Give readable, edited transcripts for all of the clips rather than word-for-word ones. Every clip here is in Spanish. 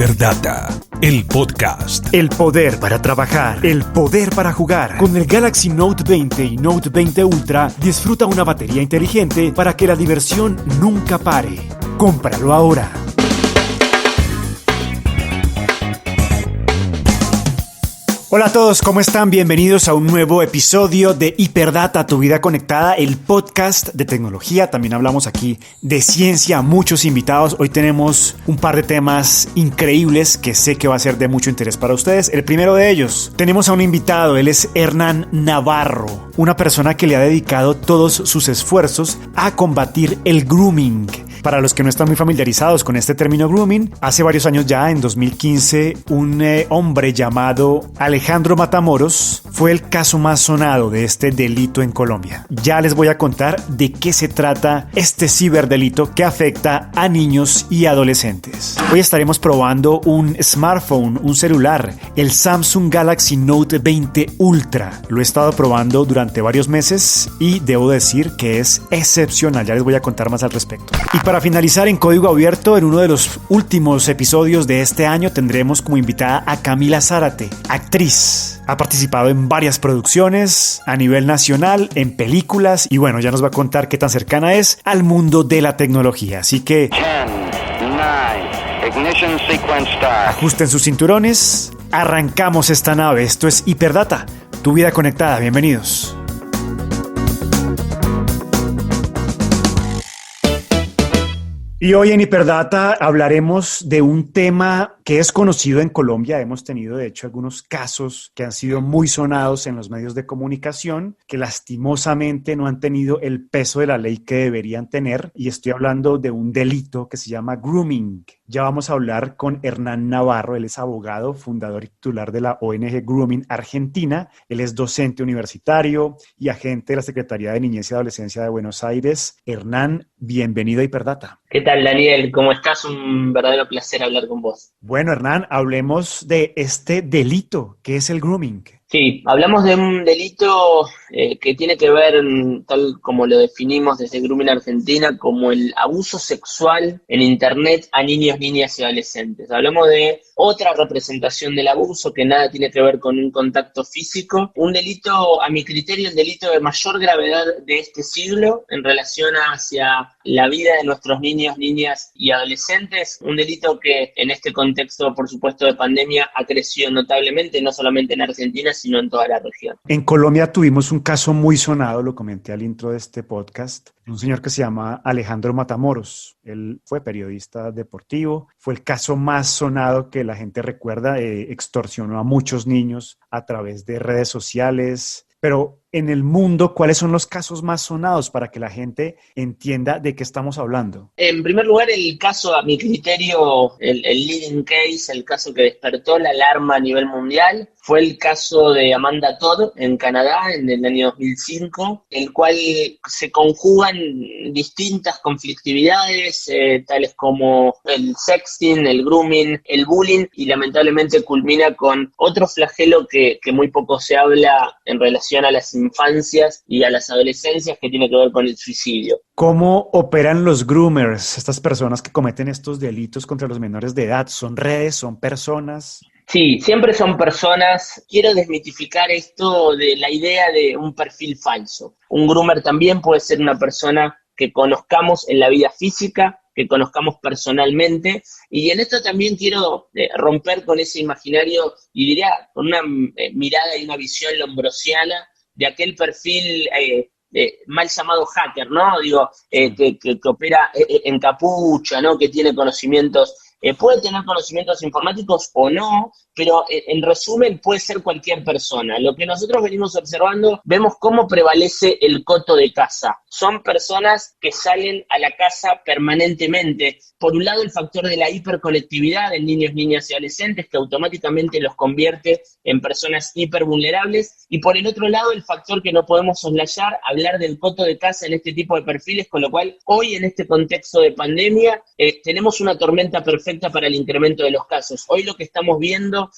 Hiperdata, el podcast. El poder para trabajar, el poder para jugar. Con el Galaxy Note 20 y Note 20 Ultra, disfruta una batería inteligente para que la diversión nunca pare. Cómpralo ahora. Hola a todos, ¿cómo están? Bienvenidos a un nuevo episodio de Hiperdata, tu vida conectada, el podcast de tecnología. También hablamos aquí de ciencia, muchos invitados. Hoy tenemos un par de temas increíbles que sé que va a ser de mucho interés para ustedes. El primero de ellos, tenemos a un invitado, él es Hernán Navarro, una persona que le ha dedicado todos sus esfuerzos a combatir el grooming. Para los que no están muy familiarizados con este término grooming, hace varios años ya, en 2015, un hombre llamado Alejandro Matamoros fue el caso más sonado de este delito en Colombia. Ya les voy a contar de qué se trata este ciberdelito que afecta a niños y adolescentes. Hoy estaremos probando un smartphone, un celular, el Samsung Galaxy Note 20 Ultra. Lo he estado probando durante varios meses y debo decir que es excepcional. Ya les voy a contar más al respecto. Y para finalizar, en código abierto, en uno de los últimos episodios de este año tendremos como invitada a Camila Zárate, actriz. Ha participado en varias producciones a nivel nacional, en películas, y bueno, ya nos va a contar qué tan cercana es al mundo de la tecnología. Así que 10, 9, ignition sequence start. Ajusten sus cinturones, arrancamos esta nave. Esto es Hiperdata, tu vida conectada. Bienvenidos. Y hoy en Hiperdata hablaremos de un tema que es conocido en Colombia. Hemos tenido, de hecho, algunos casos que han sido muy sonados en los medios de comunicación, que lastimosamente no han tenido el peso de la ley que deberían tener. Y estoy hablando de un delito que se llama grooming. Ya vamos a hablar con Hernán Navarro. Él es abogado, fundador y titular de la ONG Grooming Argentina. Él es docente universitario y agente de la Secretaría de Niñez y Adolescencia de Buenos Aires. Hernán, bienvenido a Hiperdata. ¿Qué tal, Daniel? ¿Cómo estás? Un verdadero placer hablar con vos. Bueno, Hernán, hablemos de este delito, que es el grooming. Sí, hablamos de un delito que tiene que ver, tal como lo definimos desde Grooming Argentina, como el abuso sexual en Internet a niños, niñas y adolescentes. Hablamos de otra representación del abuso que nada tiene que ver con un contacto físico. Un delito, a mi criterio, el delito de mayor gravedad de este siglo en relación hacia la vida de nuestros niños, niñas y adolescentes. Un delito que en este contexto, por supuesto, de pandemia ha crecido notablemente, no solamente en Argentina, sino en toda la región. En Colombia tuvimos un caso muy sonado, lo comenté al intro de este podcast, un señor que se llama Alejandro Matamoros. Él fue periodista deportivo, fue el caso más sonado que la gente recuerda, extorsionó a muchos niños a través de redes sociales. Pero en el mundo, ¿cuáles son los casos más sonados para que la gente entienda de qué estamos hablando? En primer lugar, el caso, a mi criterio, el leading case, el caso que despertó la alarma a nivel mundial, fue el caso de Amanda Todd en Canadá en el año 2005, el cual se conjugan distintas conflictividades, tales como el sexting, el grooming, el bullying, y lamentablemente culmina con otro flagelo que muy poco se habla en relación a las infancias y a las adolescencias, que tiene que ver con el suicidio. ¿Cómo operan los groomers, estas personas que cometen estos delitos contra los menores de edad? ¿Son redes? ¿Son personas? Sí, siempre son personas. Quiero desmitificar esto de la idea de un perfil falso. Un groomer también puede ser una persona que conozcamos en la vida física, que conozcamos personalmente, y en esto también quiero romper con ese imaginario, y diría con una mirada y una visión lombrosiana de aquel perfil mal llamado hacker, ¿no? Digo, que opera en capucha, ¿no? Que tiene conocimientos, puede tener conocimientos informáticos o no, pero en resumen puede ser cualquier persona. Lo que nosotros venimos observando, vemos cómo prevalece el coto de casa. Son personas que salen a la casa permanentemente. Por un lado, el factor de la hiperconectividad en niños, niñas y adolescentes, que automáticamente los convierte en personas hipervulnerables, y por el otro lado, el factor que no podemos soslayar, hablar del coto de casa en este tipo de perfiles, con lo cual hoy en este contexto de pandemia tenemos una tormenta perfecta para el incremento de los casos. Hoy lo que estamos viendo,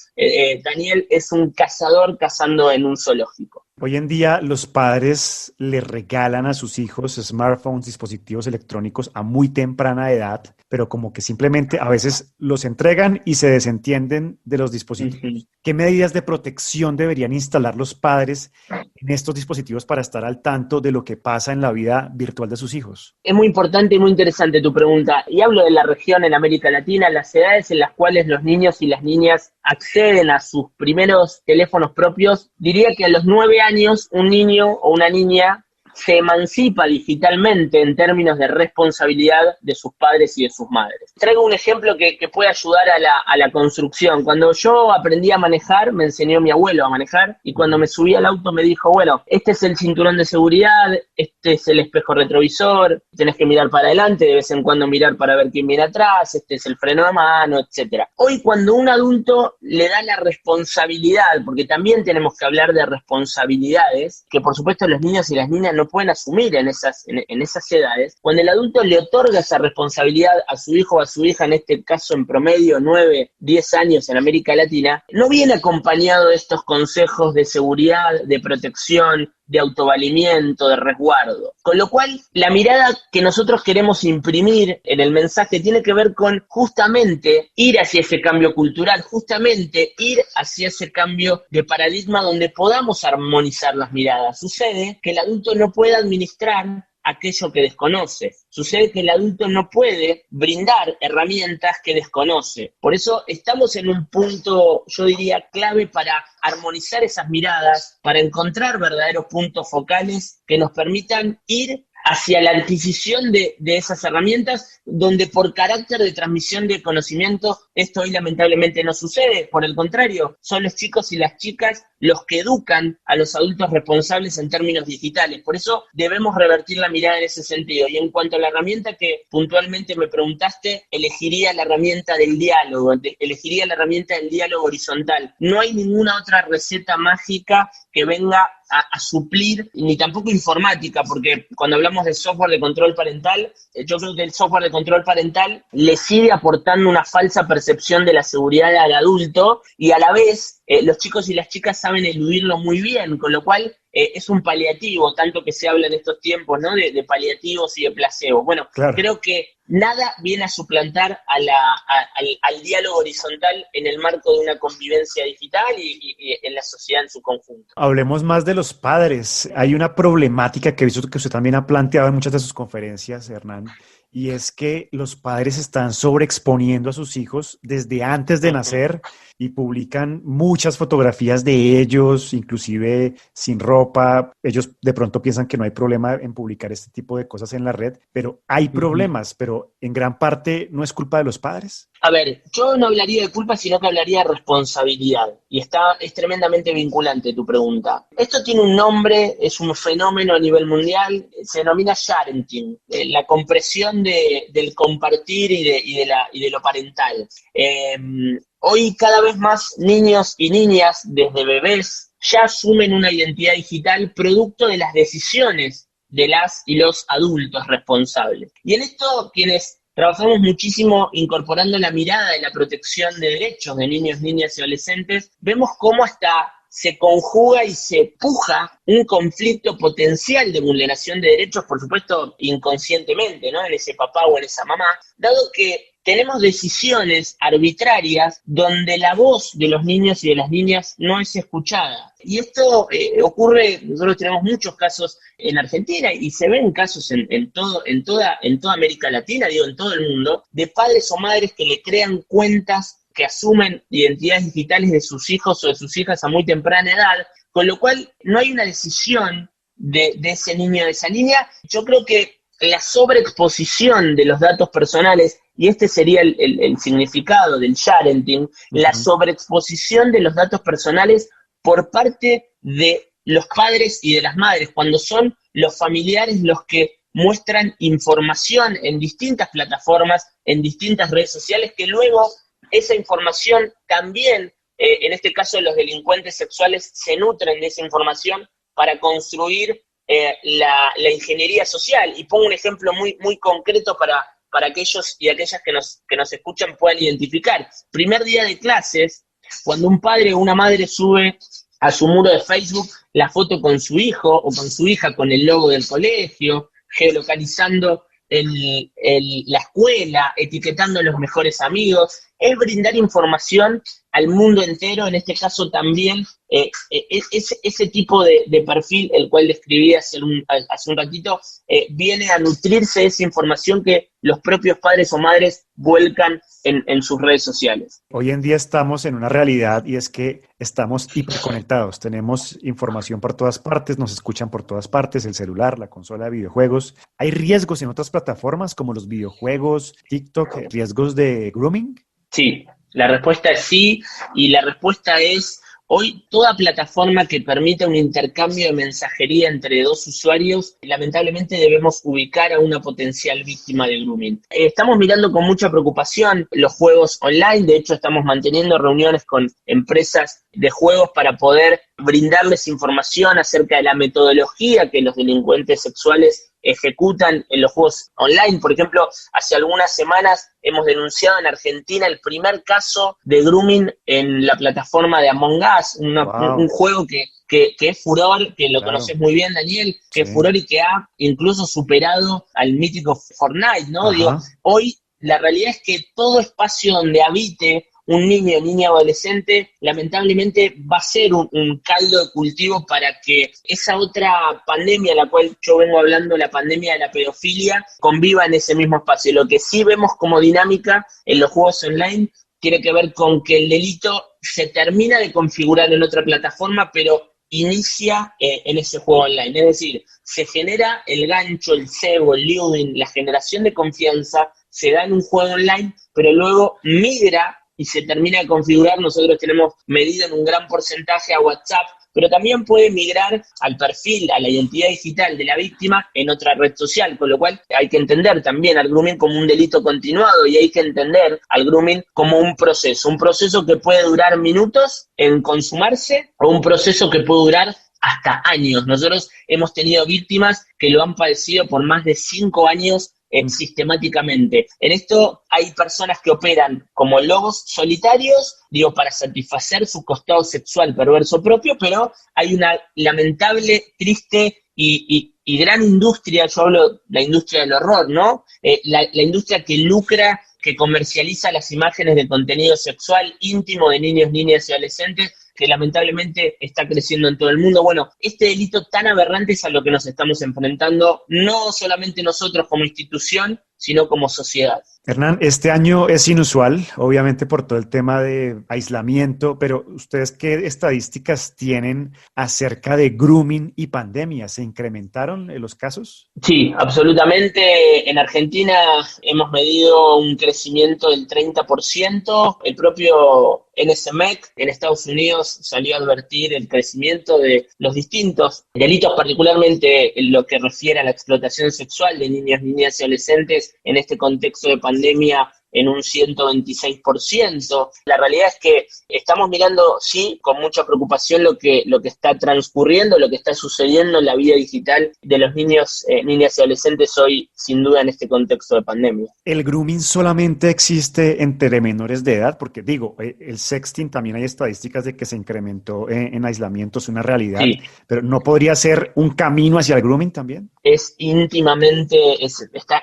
Daniel, es un cazador cazando en un zoológico. Hoy en día los padres le regalan a sus hijos smartphones, dispositivos electrónicos a muy temprana edad, pero como que simplemente a veces los entregan y se desentienden de los dispositivos. ¿Qué medidas de protección deberían instalar los padres en estos dispositivos para estar al tanto de lo que pasa en la vida virtual de sus hijos? Es muy importante y muy interesante tu pregunta. Y hablo de la región en América Latina, las edades en las cuales los niños y las niñas acceden a sus primeros teléfonos propios. Diría que a los 9 años un niño o una niña se emancipa digitalmente en términos de responsabilidad de sus padres y de sus madres. Traigo un ejemplo que puede ayudar a la construcción. Cuando yo aprendí a manejar, me enseñó mi abuelo a manejar, y cuando me subí al auto me dijo, bueno, este es el cinturón de seguridad, este es el espejo retrovisor, tenés que mirar para adelante, de vez en cuando mirar para ver quién viene atrás, este es el freno de mano, etcétera. Hoy, cuando un adulto le da la responsabilidad, porque también tenemos que hablar de responsabilidades, que por supuesto los niños y las niñas no pueden asumir en esas edades, cuando el adulto le otorga esa responsabilidad a su hijo o a su hija, en este caso en promedio 9, 10 años en América Latina, no viene acompañado de estos consejos de seguridad, de protección, de autovalimiento, de resguardo. Con lo cual, la mirada que nosotros queremos imprimir en el mensaje tiene que ver con justamente ir hacia ese cambio cultural, justamente ir hacia ese cambio de paradigma donde podamos armonizar las miradas. Sucede que el adulto no puede administrar aquello que desconoce. Sucede que el adulto no puede brindar herramientas que desconoce. Por eso estamos en un punto, yo diría, clave para armonizar esas miradas, para encontrar verdaderos puntos focales que nos permitan ir hacia la adquisición de esas herramientas, donde por carácter de transmisión de conocimiento esto hoy lamentablemente no sucede. Por el contrario, son los chicos y las chicas los que educan a los adultos responsables en términos digitales. Por eso debemos revertir la mirada en ese sentido. Y en cuanto a la herramienta que puntualmente me preguntaste, elegiría la herramienta del diálogo, elegiría la herramienta del diálogo horizontal. No hay ninguna otra receta mágica que venga a suplir, ni tampoco informática, porque cuando hablamos de software de control parental, yo creo que el software de control parental le sigue aportando una falsa percepción de la seguridad al adulto, y a la vez los chicos y las chicas saben eludirlo muy bien, con lo cual es un paliativo, tanto que se habla en estos tiempos, ¿no? De paliativos y de placebos. Bueno, claro. Creo que nada viene a suplantar al diálogo horizontal en el marco de una convivencia digital y en la sociedad en su conjunto. Hablemos más de los padres. Hay una problemática que he visto que usted también ha planteado en muchas de sus conferencias, Hernán, y es que los padres están sobreexponiendo a sus hijos desde antes de nacer y publican muchas fotografías de ellos, inclusive sin ropa. Ellos de pronto piensan que no hay problema en publicar este tipo de cosas en la red, pero hay problemas, pero en gran parte no es culpa de los padres. A ver, yo no hablaría de culpa, sino que hablaría de responsabilidad. Y es tremendamente vinculante tu pregunta. Esto tiene un nombre, es un fenómeno a nivel mundial, se denomina sharenting, la compresión del compartir y de lo parental. Hoy cada vez más niños y niñas, desde bebés, ya asumen una identidad digital producto de las decisiones de las y los adultos responsables. Y en esto, quienes trabajamos muchísimo incorporando la mirada de la protección de derechos de niños, niñas y adolescentes, vemos cómo hasta se conjuga y se puja un conflicto potencial de vulneración de derechos, por supuesto inconscientemente, ¿no? En ese papá o en esa mamá, dado que tenemos decisiones arbitrarias donde la voz de los niños y de las niñas no es escuchada. Y esto ocurre, nosotros tenemos muchos casos en Argentina y se ven casos en toda América Latina, digo, en todo el mundo, de padres o madres que le crean cuentas que asumen identidades digitales de sus hijos o de sus hijas a muy temprana edad, con lo cual no hay una decisión de ese niño o de esa niña. Yo creo que la sobreexposición de los datos personales, y este sería el significado del sharenting, la sobreexposición de los datos personales por parte de los padres y de las madres, cuando son los familiares los que muestran información en distintas plataformas, en distintas redes sociales, que luego esa información también, en este caso los delincuentes sexuales, se nutren de esa información para construir la ingeniería social. Y pongo un ejemplo muy, muy concreto para aquellos y aquellas que nos escuchan puedan identificar. Primer día de clases, cuando un padre o una madre sube a su muro de Facebook la foto con su hijo o con su hija con el logo del colegio, geolocalizando la escuela, etiquetando a los mejores amigos, es brindar información al mundo entero, en este caso también ese tipo de perfil, el cual describí hace un ratito, viene a nutrirse de esa información que los propios padres o madres vuelcan en sus redes sociales. Hoy en día estamos en una realidad y es que estamos hiperconectados, tenemos información por todas partes, nos escuchan por todas partes, el celular, la consola de videojuegos. ¿Hay riesgos en otras plataformas como los videojuegos, TikTok, riesgos de grooming? Sí, la respuesta es sí, y la respuesta es: hoy toda plataforma que permita un intercambio de mensajería entre dos usuarios, lamentablemente debemos ubicar a una potencial víctima de grooming. Estamos mirando con mucha preocupación los juegos online, de hecho estamos manteniendo reuniones con empresas de juegos para poder brindarles información acerca de la metodología que los delincuentes sexuales ejecutan en los juegos online. Por ejemplo, hace algunas semanas hemos denunciado en Argentina el primer caso de grooming en la plataforma de Among Us, un juego que es furor, que lo conoces muy bien, Daniel, que es furor y que ha incluso superado al mítico Fortnite, ¿no? Digo, hoy la realidad es que todo espacio donde habite un niño o niña adolescente, lamentablemente va a ser un caldo de cultivo para que esa otra pandemia, la cual yo vengo hablando, la pandemia de la pedofilia, conviva en ese mismo espacio. Lo que sí vemos como dinámica en los juegos online tiene que ver con que el delito se termina de configurar en otra plataforma, pero inicia en ese juego online. Es decir, se genera el gancho, el cebo, el lewing, la generación de confianza, se da en un juego online, pero luego migra y se termina de configurar. Nosotros tenemos medido en un gran porcentaje a WhatsApp, pero también puede migrar al perfil, a la identidad digital de la víctima en otra red social, con lo cual hay que entender también al grooming como un delito continuado y hay que entender al grooming como un proceso que puede durar minutos en consumarse o un proceso que puede durar hasta años. Nosotros hemos tenido víctimas que lo han padecido por más de 5 años sistemáticamente. En esto hay personas que operan como lobos solitarios, para satisfacer su costado sexual perverso propio, pero hay una lamentable, triste y gran industria, yo hablo de la industria del horror, ¿no? La industria que lucra, que comercializa las imágenes de contenido sexual íntimo de niños, niñas y adolescentes, que lamentablemente está creciendo en todo el mundo. Bueno, este delito tan aberrante es a lo que nos estamos enfrentando, no solamente nosotros como institución, sino como sociedad. Hernán, este año es inusual, obviamente por todo el tema de aislamiento, pero ¿ustedes qué estadísticas tienen acerca de grooming y pandemia? ¿Se incrementaron los casos? Sí, absolutamente. En Argentina hemos medido un crecimiento del 30%. El propio NSMEC en Estados Unidos salió a advertir el crecimiento de los distintos delitos, particularmente en lo que refiere a la explotación sexual de niños, niñas y adolescentes en este contexto de pandemia en un 126%. La realidad es que estamos mirando, sí, con mucha preocupación lo que está transcurriendo, lo que está sucediendo en la vida digital de los niños, niñas y adolescentes hoy, sin duda, en este contexto de pandemia. ¿El grooming solamente existe entre menores de edad? Porque el sexting también hay estadísticas de que se incrementó en aislamiento, es una realidad, sí. Pero ¿no podría ser un camino hacia el grooming también? Está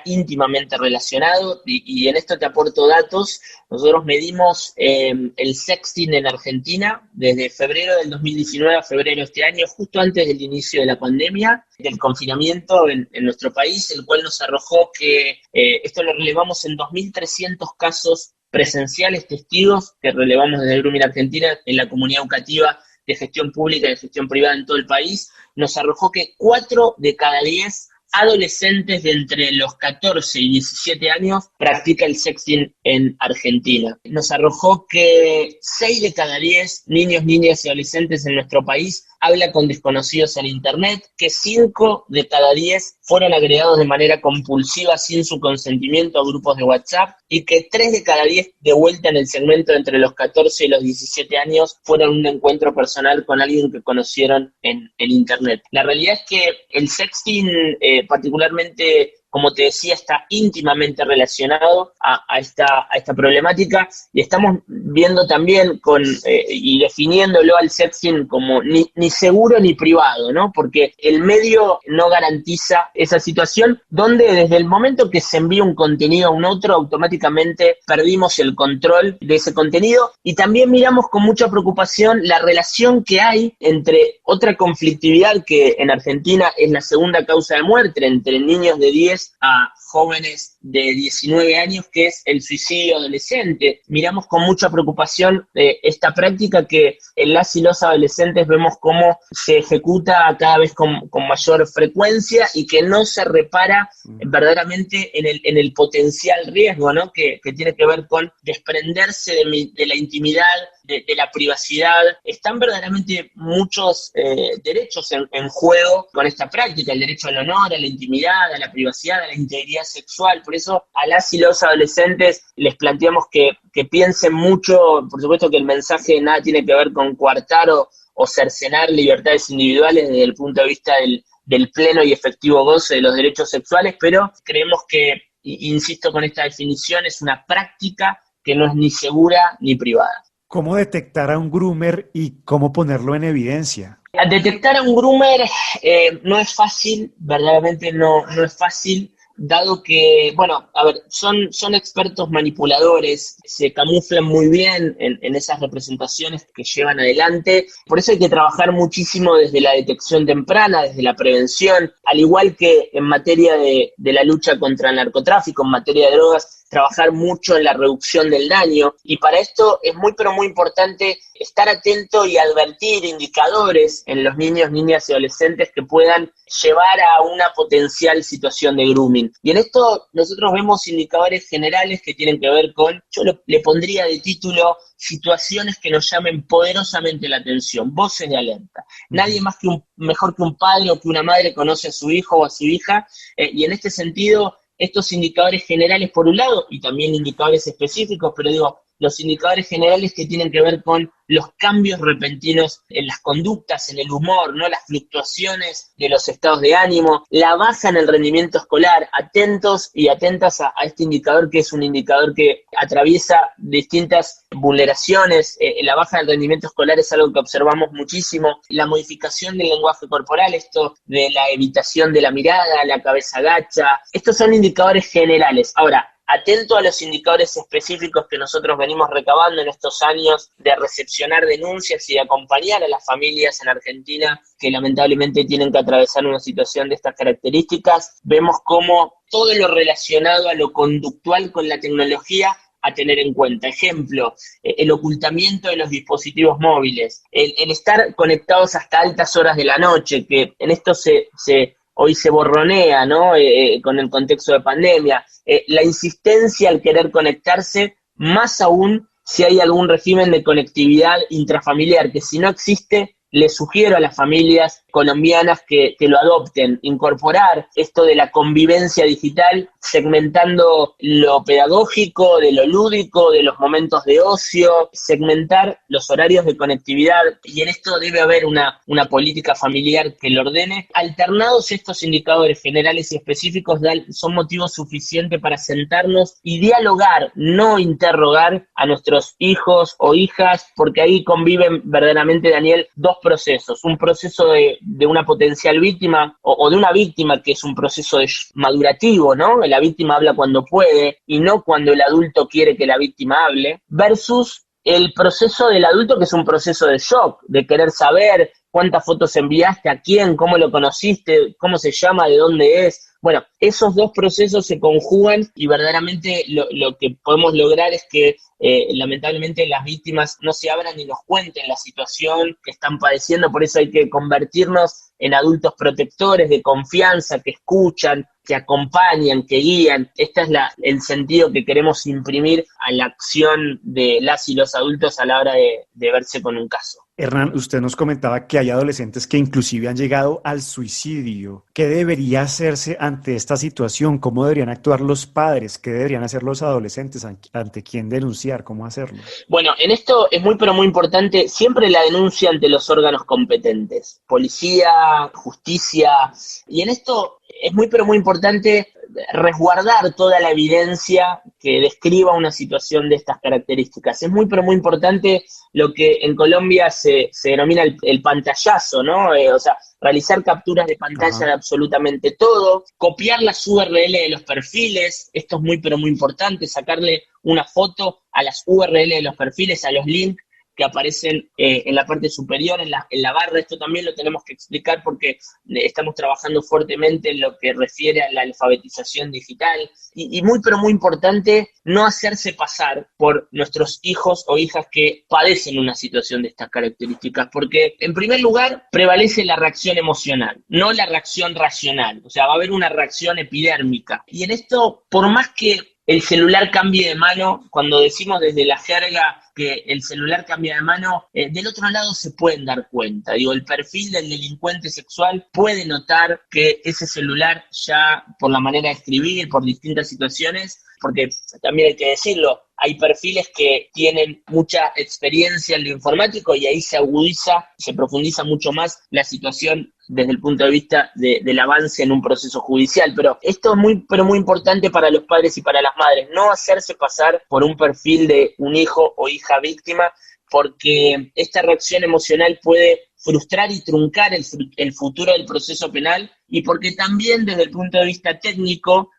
íntimamente relacionado y en esto te aporto datos. Nosotros medimos el sexting en Argentina desde febrero del 2019 a febrero de este año, justo antes del inicio de la pandemia, del confinamiento en nuestro país, el cual nos arrojó que esto lo relevamos en 2.300 casos presenciales, testigos que relevamos desde el Grooming Argentina en la comunidad educativa de gestión pública y de gestión privada en todo el país. Nos arrojó que 4 de cada 10 adolescentes de entre los 14 y 17 años practica el sexting en Argentina. Nos arrojó que 6 de cada 10 niños, niñas y adolescentes en nuestro país habla con desconocidos en Internet, que 5 de cada 10 fueron agregados de manera compulsiva sin su consentimiento a grupos de WhatsApp y que 3 de cada 10 de vuelta en el segmento entre los 14 y los 17 años fueron un encuentro personal con alguien que conocieron en Internet. La realidad es que el sexting, particularmente como te decía, está íntimamente relacionado a esta problemática, y estamos viendo también y definiéndolo al sexting como ni seguro ni privado, ¿no? Porque el medio no garantiza esa situación donde desde el momento que se envía un contenido a un otro, automáticamente perdimos el control de ese contenido, y también miramos con mucha preocupación la relación que hay entre otra conflictividad que en Argentina es la segunda causa de muerte entre niños de 10 a jóvenes de 19 años, que es el suicidio adolescente. Miramos con mucha preocupación esta práctica que en las y los adolescentes vemos cómo se ejecuta cada vez con mayor frecuencia y que no se repara verdaderamente en el potencial riesgo, ¿no? Que tiene que ver con desprenderse de la intimidad, de la privacidad. Están verdaderamente muchos derechos en juego con esta práctica: el derecho al honor, a la intimidad, a la privacidad, a la integridad sexual. Por eso a las y los adolescentes les planteamos que piensen mucho. Por supuesto que el mensaje nada tiene que ver con coartar o cercenar libertades individuales desde el punto de vista del pleno y efectivo goce de los derechos sexuales, pero creemos que, insisto con esta definición, es una práctica que no es ni segura ni privada. ¿Cómo detectar a un groomer y cómo ponerlo en evidencia? Detectar a un groomer no es fácil, verdaderamente no es fácil, dado que, bueno, a ver, son expertos manipuladores, se camuflan muy bien en esas representaciones que llevan adelante. Por eso hay que trabajar muchísimo desde la detección temprana, desde la prevención, al igual que en materia de la lucha contra el narcotráfico, en materia de drogas, trabajar mucho en la reducción del daño, y para esto es muy pero muy importante estar atento y advertir indicadores en los niños, niñas y adolescentes que puedan llevar a una potencial situación de grooming. Y en esto nosotros vemos indicadores generales que tienen que ver con, le pondría de título, situaciones que nos llamen poderosamente la atención, voces de alerta. Nadie más mejor que un padre o que una madre conoce a su hijo o a su hija, y en este sentido, estos indicadores generales por un lado, y también indicadores específicos, pero digo, los indicadores generales que tienen que ver con los cambios repentinos en las conductas, en el humor, ¿no? Las fluctuaciones de los estados de ánimo, la baja en el rendimiento escolar. Atentos y atentas a este indicador, que es un indicador que atraviesa distintas vulneraciones. La baja del rendimiento escolar es algo que observamos muchísimo. La modificación del lenguaje corporal, esto de la evitación de la mirada, la cabeza agacha, estos son indicadores generales. Ahora, atento a los indicadores específicos que nosotros venimos recabando en estos años de recepcionar denuncias y de acompañar a las familias en Argentina que lamentablemente tienen que atravesar una situación de estas características. Vemos cómo todo lo relacionado a lo conductual con la tecnología a tener en cuenta. Ejemplo, el ocultamiento de los dispositivos móviles, el estar conectados hasta altas horas de la noche, que en esto hoy se borronea, ¿no? Con el contexto de pandemia. La insistencia al querer conectarse, más aún si hay algún régimen de conectividad intrafamiliar, que si no existe, les sugiero a las familias colombianas que lo adopten, incorporar esto de la convivencia digital, segmentando lo pedagógico, de lo lúdico, de los momentos de ocio, segmentar los horarios de conectividad, y en esto debe haber una política familiar que lo ordene. Alternados estos indicadores generales y específicos son motivos suficientes para sentarnos y dialogar, no interrogar a nuestros hijos o hijas, porque ahí conviven verdaderamente, Daniel, dos procesos: un proceso de una potencial víctima o de una víctima, que es un proceso madurativo, ¿no? La víctima habla cuando puede y no cuando el adulto quiere que la víctima hable, versus el proceso del adulto, que es un proceso de shock, de querer saber cuántas fotos enviaste, a quién, cómo lo conociste, cómo se llama, de dónde es. Bueno, esos dos procesos se conjugan y verdaderamente lo que podemos lograr es que lamentablemente las víctimas no se abran ni nos cuenten la situación que están padeciendo. Por eso hay que convertirnos en adultos protectores, de confianza, que escuchan, que acompañan, que guían. Este es el sentido que queremos imprimir a la acción de las y los adultos a la hora de verse con un caso. Hernán, usted nos comentaba que hay adolescentes que inclusive han llegado al suicidio. ¿Qué debería hacerse ante esta situación? ¿Cómo deberían actuar los padres? ¿Qué deberían hacer los adolescentes? ¿Ante quién denunciar? ¿Cómo hacerlo? Bueno, en esto es muy pero muy importante siempre la denuncia ante los órganos competentes, policía, justicia, y en esto es muy pero muy importante resguardar toda la evidencia que describa una situación de estas características. Es muy, pero muy importante lo que en Colombia se denomina el pantallazo, ¿no? O sea, realizar capturas de pantalla de absolutamente todo, copiar las URL de los perfiles, esto es muy, pero muy importante, sacarle una foto a las URL de los perfiles, a los links que aparecen en la parte superior, en la barra. Esto también lo tenemos que explicar porque estamos trabajando fuertemente en lo que refiere a la alfabetización digital. Y muy, pero muy importante, no hacerse pasar por nuestros hijos o hijas que padecen una situación de estas características, porque en primer lugar prevalece la reacción emocional, no la reacción racional. O sea, va a haber una reacción epidérmica. Y en esto, por más que el celular cambie de mano, cuando decimos desde la jerga que el celular cambia de mano, del otro lado se pueden dar cuenta. Digo, el perfil del delincuente sexual puede notar que ese celular ya, por la manera de escribir, por distintas situaciones, porque también hay que decirlo, hay perfiles que tienen mucha experiencia en lo informático y ahí se agudiza, se profundiza mucho más la situación desde el punto de vista del avance en un proceso judicial. Pero esto es muy, pero muy importante para los padres y para las madres, no hacerse pasar por un perfil de un hijo o hija víctima, porque esta reacción emocional puede frustrar y truncar el futuro del proceso penal, y porque también desde el punto de vista técnico,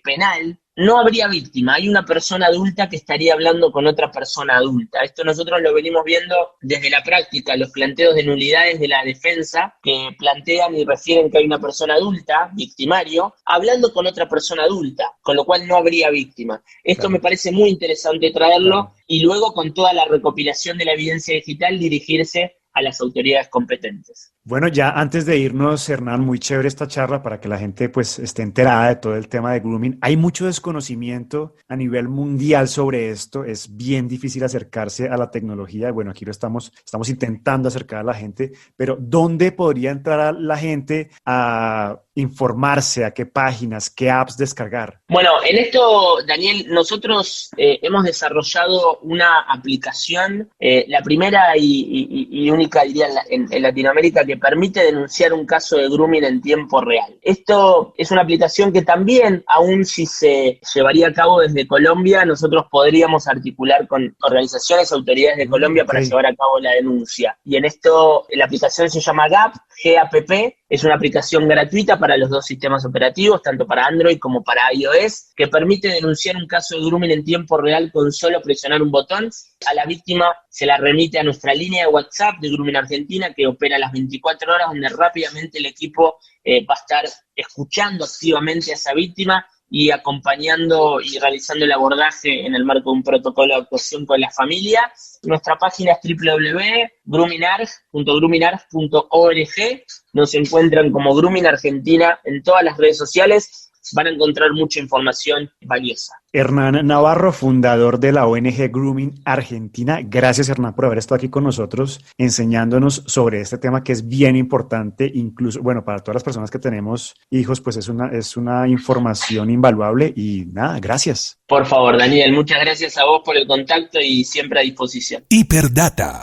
penal, no habría víctima, hay una persona adulta que estaría hablando con otra persona adulta. Esto nosotros lo venimos viendo desde la práctica, los planteos de nulidades de la defensa que plantean y refieren que hay una persona adulta, victimario, hablando con otra persona adulta, con lo cual no habría víctima. Esto me parece muy interesante traerlo y luego con toda la recopilación de la evidencia digital dirigirse a las autoridades competentes. Bueno, ya antes de irnos, Hernán, muy chévere esta charla para que la gente pues esté enterada de todo el tema de grooming. Hay mucho desconocimiento a nivel mundial sobre esto, es bien difícil acercarse a la tecnología. Bueno, aquí lo estamos intentando acercar a la gente, pero ¿dónde podría entrar la gente a informarse? ¿A qué páginas, qué apps descargar? Bueno, en esto, Daniel, nosotros hemos desarrollado una aplicación, la primera y única, diría, en Latinoamérica, que permite denunciar un caso de grooming en tiempo real. Esto es una aplicación que también, aun si se llevaría a cabo desde Colombia, nosotros podríamos articular con organizaciones, autoridades de Colombia para llevar a cabo la denuncia. Y en esto, la aplicación se llama GAPP, es una aplicación gratuita para los dos sistemas operativos, tanto para Android como para iOS, que permite denunciar un caso de grooming en tiempo real con solo presionar un botón. A la víctima se la remite a nuestra línea de WhatsApp de Grooming Argentina, que opera las 24 horas, donde rápidamente el equipo va a estar escuchando activamente a esa víctima y acompañando y realizando el abordaje en el marco de un protocolo de actuación con la familia. Nuestra página es www.groominarg.org. Nos encuentran como Grooming Argentina en todas las redes sociales. Van a encontrar mucha información valiosa. Hernán Navarro, fundador de la ONG Grooming Argentina. Gracias, Hernán, por haber estado aquí con nosotros enseñándonos sobre este tema que es bien importante, incluso, bueno, para todas las personas que tenemos hijos, pues es una información invaluable y nada, gracias. Por favor, Daniel, muchas gracias a vos por el contacto y siempre a disposición. Hiperdata.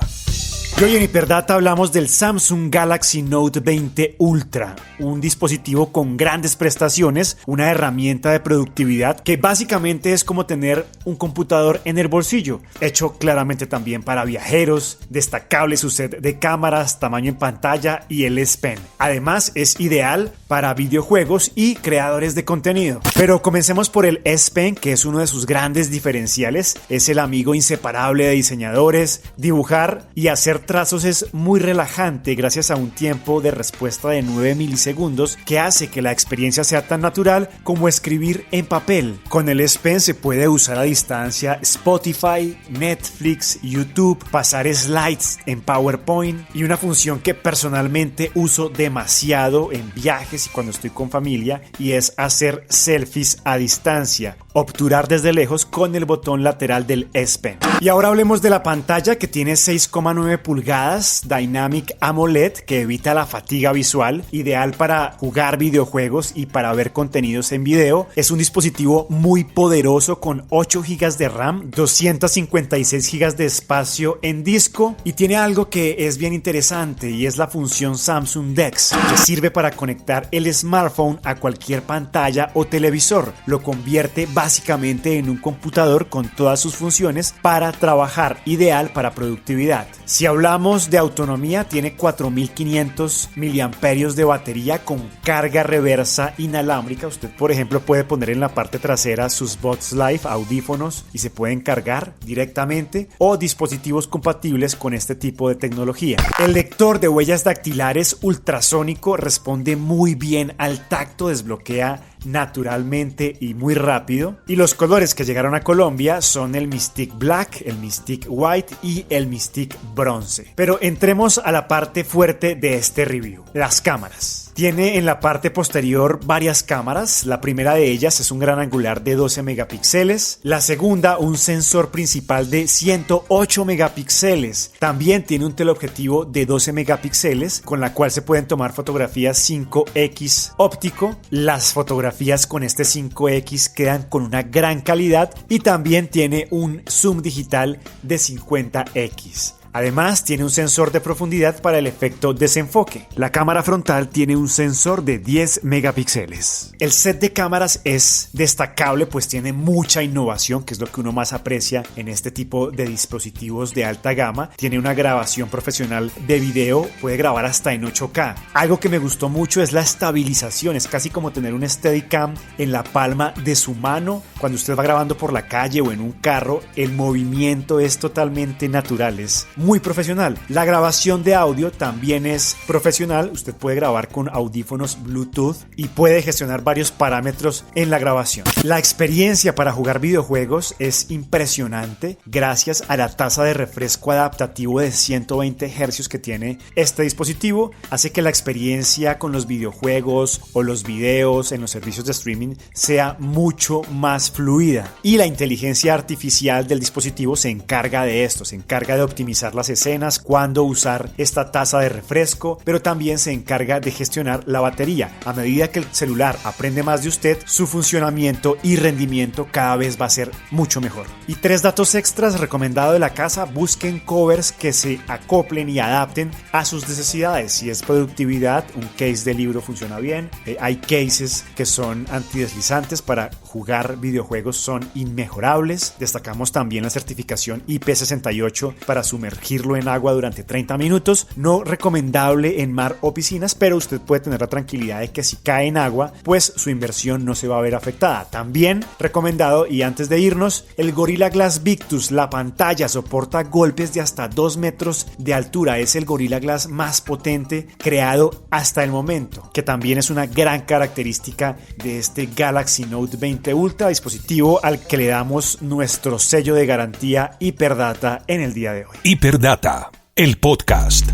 Y hoy en Hiperdata hablamos del Samsung Galaxy Note 20 Ultra, un dispositivo con grandes prestaciones, una herramienta de productividad que básicamente es como tener un computador en el bolsillo, hecho claramente también para viajeros, destacable su set de cámaras, tamaño en pantalla y el S Pen. Además es ideal para videojuegos y creadores de contenido. Pero comencemos por el S Pen, que es uno de sus grandes diferenciales, es el amigo inseparable de diseñadores. Dibujar y hacer trazos es muy relajante gracias a un tiempo de respuesta de 9 milisegundos que hace que la experiencia sea tan natural como escribir en papel. Con el S Pen se puede usar a distancia Spotify, Netflix, YouTube, pasar slides en PowerPoint y una función que personalmente uso demasiado en viajes y cuando estoy con familia, y es hacer selfies a distancia, obturar desde lejos con el botón lateral del S Pen. Y ahora hablemos de la pantalla, que tiene 6,9 pulgadas pulgadas Dynamic AMOLED que evita la fatiga visual, ideal para jugar videojuegos y para ver contenidos en video. Es un dispositivo muy poderoso con 8 GB de RAM, 256 GB de espacio en disco y tiene algo que es bien interesante y es la función Samsung DeX, que sirve para conectar el smartphone a cualquier pantalla o televisor. Lo convierte básicamente en un computador con todas sus funciones para trabajar, ideal para productividad. Si hablamos de autonomía, tiene 4500 miliamperios de batería con carga reversa inalámbrica. Usted, por ejemplo, puede poner en la parte trasera sus Buds Live, audífonos, y se pueden cargar directamente, o dispositivos compatibles con este tipo de tecnología. El lector de huellas dactilares ultrasónico responde muy bien al tacto, desbloquea naturalmente y muy rápido, y los colores que llegaron a Colombia son el Mystic Black, el Mystic White y el Mystic Bronce. Pero entremos a la parte fuerte de este review: las cámaras. Tiene en la parte posterior varias cámaras. La primera de ellas es un gran angular de 12 megapíxeles. La segunda, un sensor principal de 108 megapíxeles. También tiene un teleobjetivo de 12 megapíxeles con la cual se pueden tomar fotografías 5X óptico. Las fotografías con este 5X quedan con una gran calidad y también tiene un zoom digital de 50X. Además, tiene un sensor de profundidad para el efecto desenfoque. La cámara frontal tiene un sensor de 10 megapíxeles. El set de cámaras es destacable, pues tiene mucha innovación, que es lo que uno más aprecia en este tipo de dispositivos de alta gama. Tiene una grabación profesional de video, puede grabar hasta en 8K. Algo que me gustó mucho es la estabilización, es casi como tener un Steadicam en la palma de su mano. Cuando usted va grabando por la calle o en un carro, el movimiento es totalmente natural, es muy profesional. La grabación de audio también es profesional. Usted puede grabar con audífonos Bluetooth y puede gestionar varios parámetros en la grabación. La experiencia para jugar videojuegos es impresionante gracias a la tasa de refresco adaptativo de 120 Hz que tiene este dispositivo. Hace que la experiencia con los videojuegos o los videos en los servicios de streaming sea mucho más fluida. Y la inteligencia artificial del dispositivo se encarga de esto, se encarga de optimizar las escenas, cuándo usar esta tasa de refresco, pero también se encarga de gestionar la batería. A medida que el celular aprende más de usted, su funcionamiento y rendimiento cada vez va a ser mucho mejor. Y 3 datos extras recomendados de la casa: busquen covers que se acoplen y adapten a sus necesidades. Si es productividad, un case de libro funciona bien. Hay cases que son antideslizantes para jugar videojuegos, son inmejorables. Destacamos también la certificación IP68 para sumergirlo en agua durante 30 minutos. No recomendable en mar o piscinas, pero usted puede tener la tranquilidad de que si cae en agua, pues su inversión no se va a ver afectada. También recomendado, y antes de irnos, el Gorilla Glass Victus. La pantalla soporta golpes de hasta 2 metros de altura. Es el Gorilla Glass más potente creado hasta el momento, que también es una gran característica de este Galaxy Note 20 Ultra, dispositivo al que le damos nuestro sello de garantía Hyperdata en el día de hoy. Hyperdata, el podcast.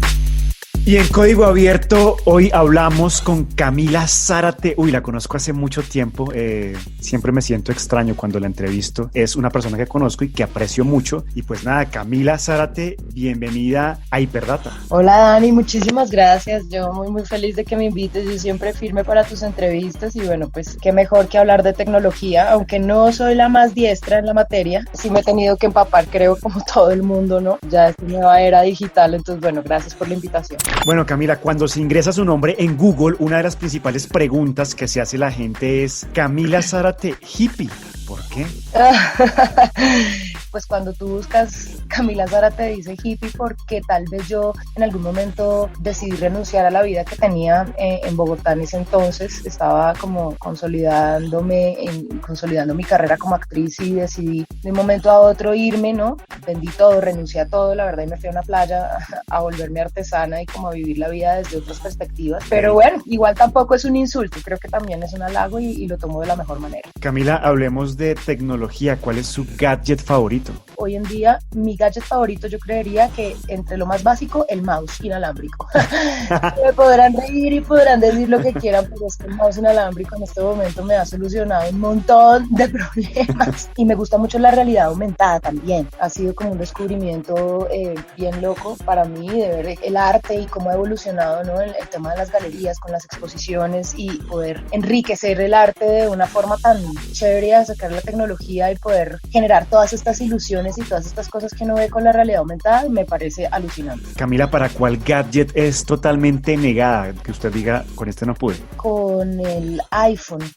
Y en Código Abierto hoy hablamos con Camila Zárate. La conozco hace mucho tiempo. Siempre me siento extraño cuando la entrevisto. Es una persona que conozco y que aprecio mucho. Y pues nada, Camila Zárate, bienvenida a Hyperdata. Hola Dani, muchísimas gracias. Yo muy feliz de que me invites. Yo siempre firme para tus entrevistas y bueno, pues qué mejor que hablar de tecnología. Aunque no soy la más diestra en la materia, sí me he tenido que empapar, creo, como todo el mundo, ¿no? Ya es una nueva era digital. Entonces bueno, gracias por la invitación. Bueno, Camila, cuando se ingresa su nombre en Google, una de las principales preguntas que se hace la gente es: Camila Zárate, hippie. ¿Por qué? Pues cuando tú buscas Camila Zárate dice hippie porque tal vez yo en algún momento decidí renunciar a la vida que tenía en Bogotá en ese entonces. Estaba como consolidando mi carrera como actriz y decidí de un momento a otro irme, ¿no? Vendí todo, renuncié a todo, la verdad, y me fui a una playa a volverme artesana y como a vivir la vida desde otras perspectivas. Pero bueno, igual tampoco es un insulto, creo que también es un halago y lo tomo de la mejor manera. Camila, hablemos de tecnología. ¿Cuál es su gadget favorito? hoy en día mi gadget favorito, yo creería que entre lo más básico, el mouse inalámbrico. Me podrán reír y podrán decir lo que quieran, pero es que el mouse inalámbrico en este momento me ha solucionado un montón de problemas. Y me gusta mucho la realidad aumentada también. Ha sido como un descubrimiento bien loco para mí de ver el arte y cómo ha evolucionado, ¿no? El tema de las galerías con las exposiciones y poder enriquecer el arte de una forma tan chévere, a sacar la tecnología y poder generar todas estas ilusiones y todas estas cosas que uno ve con la realidad aumentada, me parece alucinante. Camila, ¿para cuál gadget es totalmente negada? Que usted diga, con este no pude. Con el iPhone.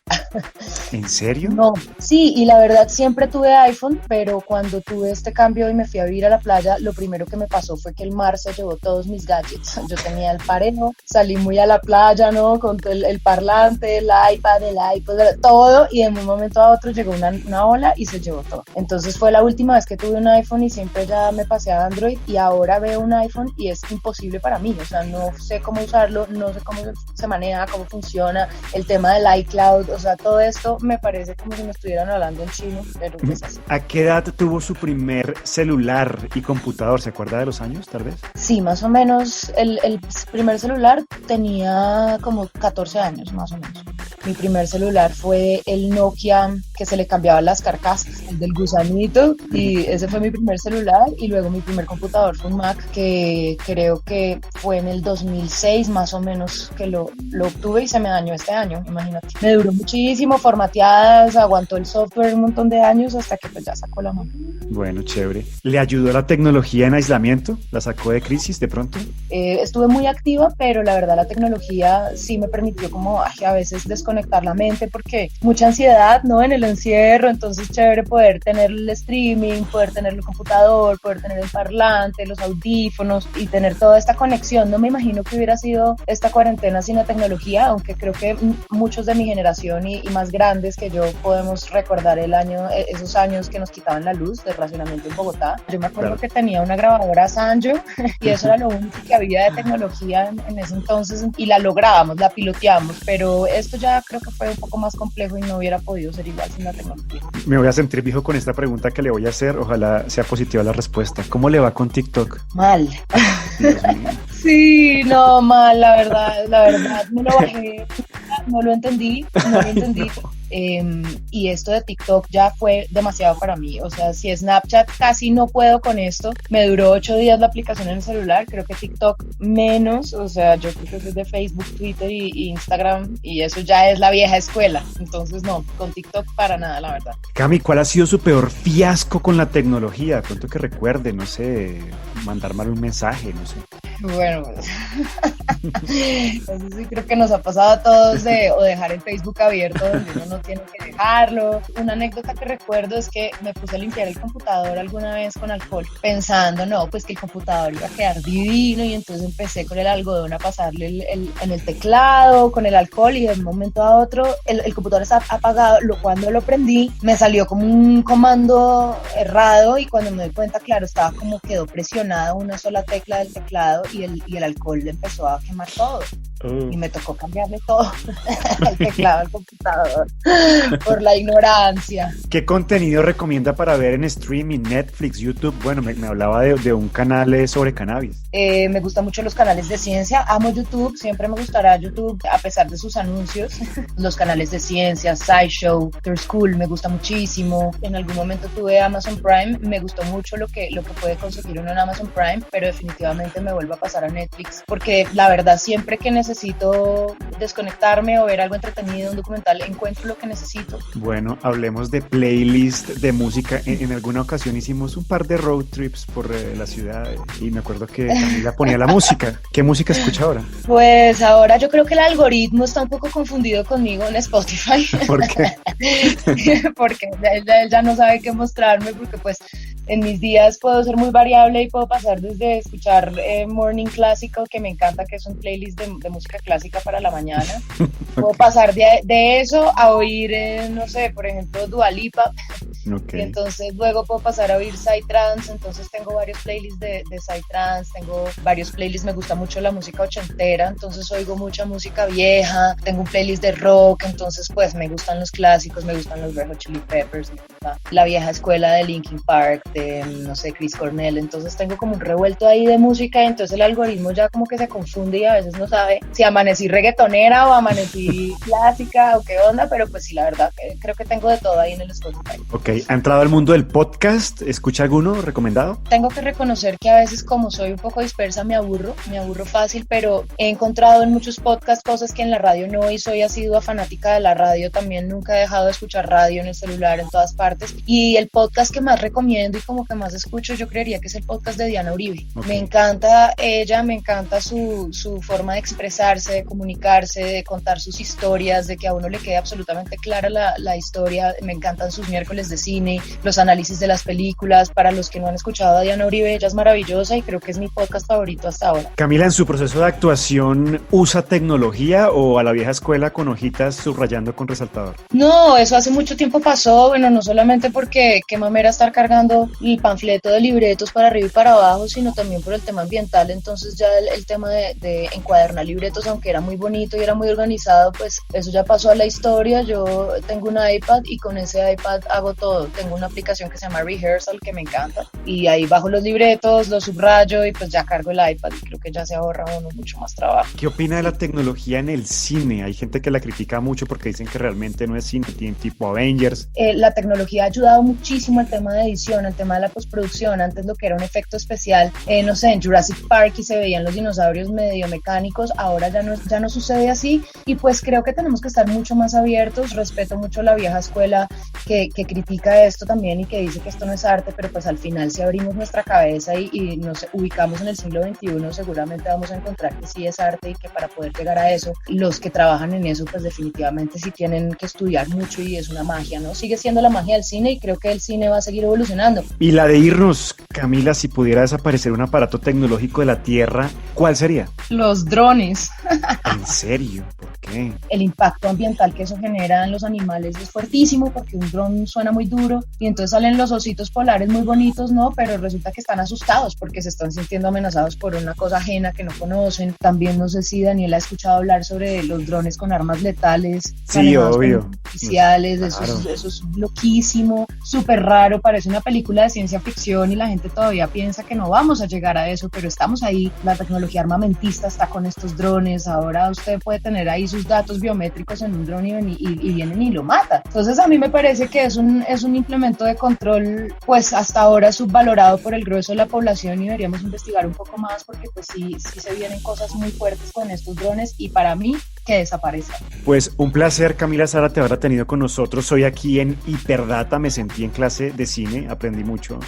¿En serio? No, sí, y la verdad siempre tuve iPhone, pero cuando tuve este cambio y me fui a vivir a la playa, lo primero que me pasó fue que el mar se llevó todos mis gadgets. Yo tenía el parejo, salí muy a la playa, ¿no? Con el parlante, el iPad, el iPod, todo, y de un momento a otro llegó una ola y se llevó todo. Entonces fue la última vez que tuve un iPhone y siempre ya me pasé a Android, y ahora veo un iPhone y es imposible para mí, o sea, no sé cómo usarlo, no sé cómo se maneja, cómo funciona, el tema del iCloud, o sea, todo esto me parece como si me estuvieran hablando en chino, pero es así. ¿A qué edad tuvo su primer celular y computador? ¿Se acuerda de los años, tal vez? Sí, más o menos, el primer celular tenía como 14 años, más o menos. Mi primer celular fue el Nokia que se le cambiaban las carcasas, el del gusanito, y ese fue mi primer celular. Y luego mi primer computador fue un Mac que creo que fue en el 2006 más o menos que lo obtuve, y se me dañó este año, imagínate. Me duró muchísimo, formateadas, aguantó el software un montón de años hasta que pues ya sacó la mano. Bueno, chévere. ¿Le ayudó la tecnología en aislamiento? ¿La sacó de crisis de pronto? Estuve muy activa, pero la verdad la tecnología sí me permitió como a veces desconectar la mente, porque mucha ansiedad, ¿no? En el encierro, entonces chévere poder tener el streaming, poder tener el computador, poder tener el parlante, los audífonos y tener toda esta conexión. No me imagino que hubiera sido esta cuarentena sin la tecnología, aunque creo que muchos de mi generación y más grandes que yo podemos recordar esos años que nos quitaban la luz de racionamiento en Bogotá. Yo me acuerdo que tenía una grabadora Sanyo y eso era lo único que había de tecnología en ese entonces, y la lográbamos, la piloteamos, pero esto ya creo que fue un poco más complejo y no hubiera podido ser igual sin la tecnología. Me voy a sentir viejo con esta pregunta que le voy a hacer, ojalá sea positiva la respuesta. ¿Cómo le va con TikTok? Mal. Dios mío. Sí, no, mal, la verdad, no lo bajé, no lo entendí. Y esto de TikTok ya fue demasiado para mí, o sea, si Snapchat casi no puedo con esto, me duró 8 días la aplicación en el celular, creo que TikTok menos, o sea, yo creo que es de Facebook, Twitter y Instagram, y eso ya es la vieja escuela, entonces no, con TikTok para nada, la verdad. Cami, ¿cuál ha sido su peor fiasco con la tecnología? De pronto que recuerde, no sé, mandar mal un mensaje, no sé. Bueno, pues, eso sí creo que nos ha pasado a todos o dejar el Facebook abierto donde uno no tiene que dejarlo. Una anécdota que recuerdo es que me puse a limpiar el computador alguna vez con alcohol, pensando, no, pues que el computador iba a quedar divino, y entonces empecé con el algodón a pasarle en el teclado, con el alcohol, y de un momento a otro el computador estaba apagado. Cuando lo prendí, me salió como un comando errado, y cuando me di cuenta, claro, estaba como quedó presionada una sola tecla del teclado, y el alcohol le empezó a quemar todo. Y me tocó cambiarle todo el teclado al computador por la ignorancia. ¿Qué contenido recomienda para ver en streaming, Netflix, YouTube? Bueno, me hablaba de un canal sobre cannabis. Me gustan mucho los canales de ciencia, amo YouTube, siempre me gustará YouTube a pesar de sus anuncios. Los canales de ciencia, SciShow, After School, me gusta muchísimo. En algún momento tuve Amazon Prime, me gustó mucho lo que puede conseguir uno en Amazon Prime, pero definitivamente me vuelvo a pasar a Netflix, porque la verdad siempre que necesito desconectarme o ver algo entretenido, un documental, encuentro lo que necesito. Bueno, hablemos de playlist de música. En alguna ocasión hicimos un par de road trips por la ciudad, y me acuerdo que Camila ponía la música. ¿Qué música escucha ahora? Pues ahora yo creo que el algoritmo está un poco confundido conmigo en Spotify. ¿Por qué? Porque él ya no sabe qué mostrarme, porque pues en mis días puedo ser muy variable y puedo pasar desde escuchar Morning Classical, que me encanta, que es un playlist de música clásica para la mañana. Puedo pasar de eso a oír, no sé, por ejemplo, Dua Lipa. Okay. Y entonces luego puedo pasar a oír Psytrance, entonces tengo varios playlists de Psytrance, tengo varios playlists, me gusta mucho la música ochentera, entonces oigo mucha música vieja, tengo un playlist de rock, entonces pues me gustan los clásicos, me gustan los Red Hot Chili Peppers, me gusta la vieja escuela de Linkin Park, no sé, Chris Cornell. Entonces tengo como un revuelto ahí de música y entonces el algoritmo ya como que se confunde y a veces no sabe si amanecí reggaetonera o amanecí clásica o qué onda, pero pues sí, la verdad, creo que tengo de todo ahí en el Spotify. Ok, ¿ha entrado al mundo del podcast? ¿Escucha alguno recomendado? Tengo que reconocer que a veces, como soy un poco dispersa, me aburro fácil, pero he encontrado en muchos podcasts cosas que en la radio no, y soy asidua fanática de la radio también. Nunca he dejado de escuchar radio en el celular, en todas partes, y el podcast que más recomiendo y como que más escucho, yo creería que es el podcast de Diana Uribe. Okay. Me encanta ella, me encanta su forma de expresarse, de comunicarse, de contar sus historias, de que a uno le quede absolutamente clara la historia. Me encantan sus miércoles de cine, los análisis de las películas. Para los que no han escuchado a Diana Uribe, ella es maravillosa y creo que es mi podcast favorito hasta ahora. Camila, en su proceso de actuación, ¿usa tecnología o a la vieja escuela con hojitas subrayando con resaltador? No, eso hace mucho tiempo pasó. Bueno, no solamente porque qué mamera estar cargando el panfleto de libretos para arriba y para abajo, sino también por el tema ambiental. Entonces ya el tema de encuadernar libretos, aunque era muy bonito y era muy organizado, pues eso ya pasó a la historia. Yo tengo un iPad y con ese iPad hago todo. Tengo una aplicación que se llama Rehearsal que me encanta y ahí bajo los libretos, los subrayo y pues ya cargo el iPad y creo que ya se ahorra uno mucho más trabajo. ¿Qué opina de la tecnología en el cine? Hay gente que la critica mucho porque dicen que realmente no es cine, tiene tipo Avengers. La tecnología ha ayudado muchísimo al tema de edición, al tema de la postproducción. Antes lo que era un efecto especial, no sé, en Jurassic Park y se veían los dinosaurios medio mecánicos, ahora ya no sucede así y pues creo que tenemos que estar mucho más abiertos. Respeto mucho la vieja escuela que critica esto también y que dice que esto no es arte, pero pues al final si abrimos nuestra cabeza y nos ubicamos en el siglo XXI, seguramente vamos a encontrar que sí es arte y que para poder llegar a eso, los que trabajan en eso pues definitivamente sí tienen que estudiar mucho y es una magia, ¿no? Sigue siendo la magia del cine y creo que el cine va a seguir evolucionando. Y la de irnos, Camila, si pudiera desaparecer un aparato tecnológico de la Tierra, ¿cuál sería? Los drones. ¿En serio? ¿Por qué? El impacto ambiental que eso genera en los animales es fuertísimo porque un dron suena muy duro y entonces salen los ositos polares muy bonitos, ¿no? Pero resulta que están asustados porque se están sintiendo amenazados por una cosa ajena que no conocen. También no sé si Daniel ha escuchado hablar sobre los drones con armas letales. Sí, obvio. Oficiales, claro. Eso es loquísimo, súper raro, parece una película de ciencia ficción y la gente todavía piensa que no vamos a llegar a eso, pero estamos ahí. La tecnología armamentista está con estos drones. Ahora usted puede tener ahí sus datos biométricos en un dron y vienen y lo matan. Entonces a mí me parece que es un implemento de control pues hasta ahora subvalorado por el grueso de la población y deberíamos investigar un poco más porque pues sí se vienen cosas muy fuertes con estos drones y para mí que desaparezcan. Pues un placer, Camila Zárate, haberla tenido con nosotros hoy aquí en Hiperdata. Me sentí en clase de cine, aprendí mucho,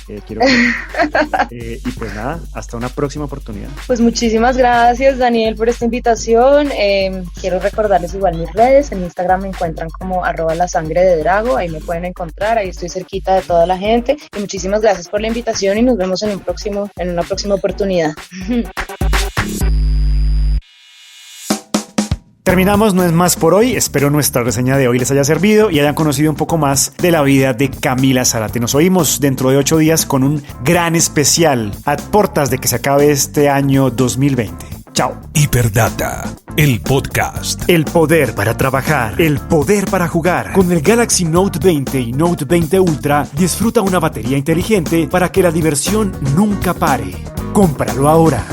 y pues nada, hasta una próxima oportunidad. Pues muchísimas gracias, Daniel, por esta invitación. Quiero recordarles igual mis redes. En Instagram me encuentran como @lasangrededrago, ahí me pueden encontrar, ahí estoy cerquita de toda la gente y muchísimas gracias por la invitación y nos vemos en una próxima oportunidad. Terminamos, no es más por hoy. Espero nuestra reseña de hoy les haya servido y hayan conocido un poco más de la vida de Camila Zárate. Nos oímos dentro de 8 días con un gran especial a puertas de que se acabe este año 2020. Chao. Hiperdata, el podcast. El poder para trabajar, el poder para jugar. Con el Galaxy Note 20 y Note 20 Ultra, disfruta una batería inteligente para que la diversión nunca pare. Cómpralo ahora.